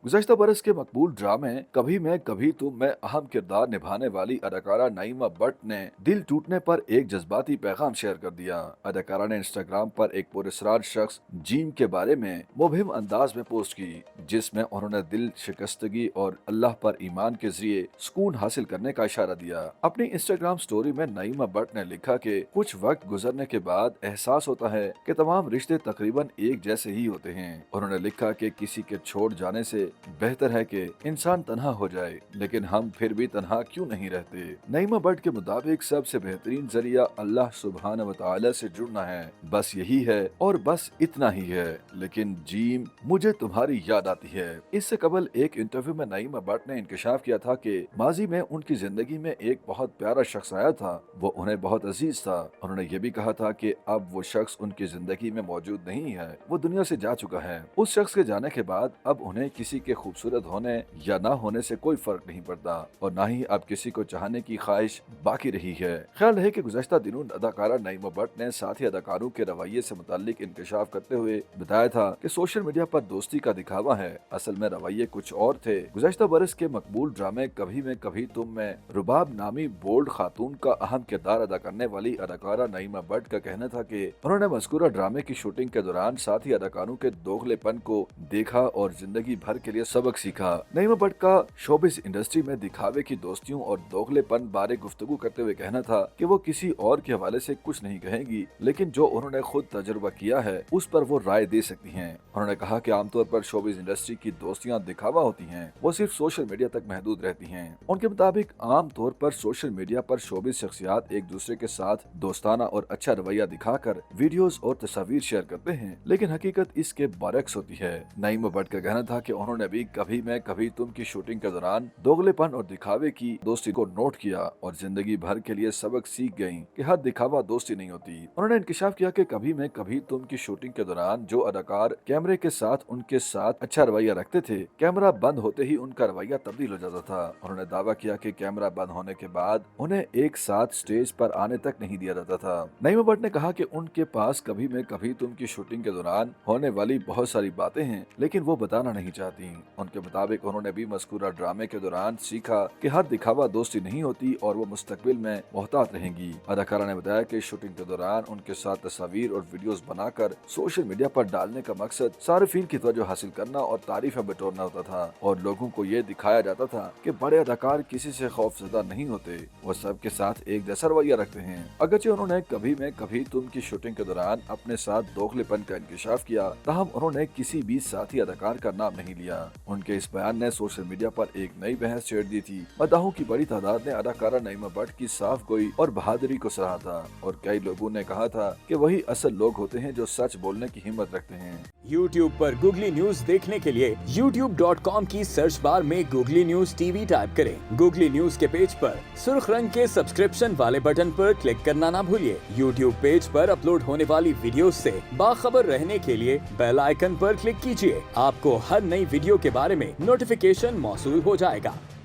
गुज़श्ता बरस के मकबूल ड्रामे कभी मैं कभी तुम में अहम किरदार निभाने वाली अदाकारा नईमा भट्ट ने दिल टूटने पर एक जज्बाती पैगाम शेयर कर दिया। अदाकारा ने इंस्टाग्राम पर एक पुरस्कार शख्स जीम के बारे में मुबहिम अंदाज में पोस्ट की, जिसमें उन्होंने दिल शिकस्तगी और अल्लाह पर ईमान के जरिए सुकून हासिल करने का इशारा दिया। अपनी इंस्टाग्राम स्टोरी में नईमा भट्ट ने लिखा कि कुछ वक्त गुजरने के बाद एहसास होता है कि तमाम रिश्ते तकरीबन एक जैसे ही होते हैं। उन्होंने लिखा कि किसी के छोड़ जाने से बेहतर है कि इंसान तन्हा हो जाए, लेकिन हम फिर भी तन्हा क्यों नहीं रहते। नईमा भट्ट के मुताबिक सबसे बेहतरीन जरिया अल्लाह सुब्हानहू व तआला से जुड़ना है, बस यही है और बस इतना ही है। लेकिन जीम मुझे तुम्हारी याद आती है। इससे कबल एक इंटरव्यू में नईमा भट्ट ने इंकशाफ किया था कि माजी में उनकी जिंदगी में एक बहुत प्यारा शख्स आया था, वो उन्हें बहुत अजीज था। उन्होंने ये भी कहा था कि अब वो शख्स उनकी जिंदगी में मौजूद नहीं है, वो दुनिया से जा चुका है। उस शख्स के जाने के बाद अब उन्हें किसी के खूबसूरत होने या ना होने से कोई फर्क नहीं पड़ता और ना ही अब किसी को चाहने की ख्वाहिश बाकी रही है। ख्याल है कि गुज़श्ता दिनों अदाकारा नईमा भट्ट ने साथी अदाकारों के रवैये से मुताल्लिक इंकशाफ करते हुए बताया था कि सोशल मीडिया पर दोस्ती का दिखावा है, असल में रवैये कुछ और थे। गुज़श्ता बरस के मकबूल ड्रामे कभी मैं कभी तुम में रुबाब नामी बोल्ड खातून का अहम किरदार अदा करने वाली अदाकारा नईमा भट्ट का कहना था कि उन्होंने मज़कूरा ड्रामे की शूटिंग के दौरान साथी अदाकारों के दोगलेपन को देखा और जिंदगी भर के लिए सबक सीखा। नईमा भट्ट का शोबिस इंडस्ट्री में दिखावे की दोस्तियों और दोगलेपन बारे गुफ्तगू करते हुए कहना था कि वो किसी और के हवाले से कुछ नहीं कहेंगी, लेकिन जो उन्होंने खुद तजुर्बा किया है उस पर वो राय दे सकती हैं। उन्होंने कहा कि आमतौर पर शोबिस इंडस्ट्री की दोस्तियां दिखावा होती हैं, वो सिर्फ सोशल मीडिया तक महदूद रहती हैं। उनके मुताबिक आम तौर पर सोशल मीडिया पर शोबिस शख्सियात एक दूसरे के साथ दोस्ताना और अच्छा रवैया दिखाकर वीडियोस और तस्वीर शेयर करते हैं, लेकिन हकीकत इसके बरक्स होती है। नईमा भट्ट का कहना था कि उन्होंने भी कभी मैं कभी तुम की शूटिंग के दौरान दोगलेपन और दिखावे की दोस्ती को नोट किया और जिंदगी भर के लिए सबक सीख गयी कि हर दिखावा दोस्ती नहीं होती। उन्होंने इंकशाफ किया कि कभी मैं कभी तुम की शूटिंग के दौरान जो अदाकार कैमरे के साथ उनके साथ अच्छा रवैया रखते थे, कैमरा बंद होते ही उनका रवैया तब्दील हो जाता था। उन्होंने दावा किया कि कैमरा बंद होने के बाद उन्हें एक साथ स्टेज पर आने तक नहीं दिया जाता था। नईमा भट्ट ने कहा कि उनके पास कभी मैं कभी तुम की शूटिंग के दौरान होने वाली बहुत सारी बातें हैं, लेकिन वो बताना नहीं चाहती। उनके मुताबिक उन्होंने भी मज़कूरा ड्रामे के दौरान सीखा कि हर दिखावा दोस्ती नहीं होती और वो मुस्तकबिल में मोहतात रहेंगी। अदाकारा ने बताया कि शूटिंग के दौरान उनके साथ तस्वीर और वीडियोस बनाकर सोशल मीडिया पर डालने का मकसद सारिफीन की तवज्जो हासिल करना और तारीफें बटोरना होता था और लोगों को ये दिखाया जाता था कि बड़े अदाकार किसी से खौफजदा नहीं होते, वो सबके साथ एक जैसा रवैया रखते हैं। अगरचे उन्होंने कभी मैं कभी तुम की शूटिंग के दौरान अपने साथ दोगलेपन का इंकशाफ किया, ताहम उन्होंने किसी भी साथी अदाकार का नाम नहीं लिया। उनके इस बयान ने सोशल मीडिया पर एक नई बहस छेड़ दी थी। मदाहों की बड़ी तादाद ने अदाकारा नईमा भट्ट की साफ गोई और बहादुरी को सराहा था और कई लोगों ने कहा था कि वही असल लोग होते हैं जो सच बोलने की हिम्मत रखते हैं। YouTube पर गूगली न्यूज देखने के लिए youtube.com की सर्च बार में गूगली न्यूज टीवी टाइप करें। गूगली न्यूज के पेज पर सुर्ख रंग के सब्सक्रिप्शन वाले बटन पर क्लिक करना ना भूलिए। YouTube पेज पर अपलोड होने वाली वीडियो से बाखबर रहने के लिए बेल आइकन पर क्लिक कीजिए। आपको हर नई वीडियो के बारे में नोटिफिकेशन मौसूल हो जाएगा।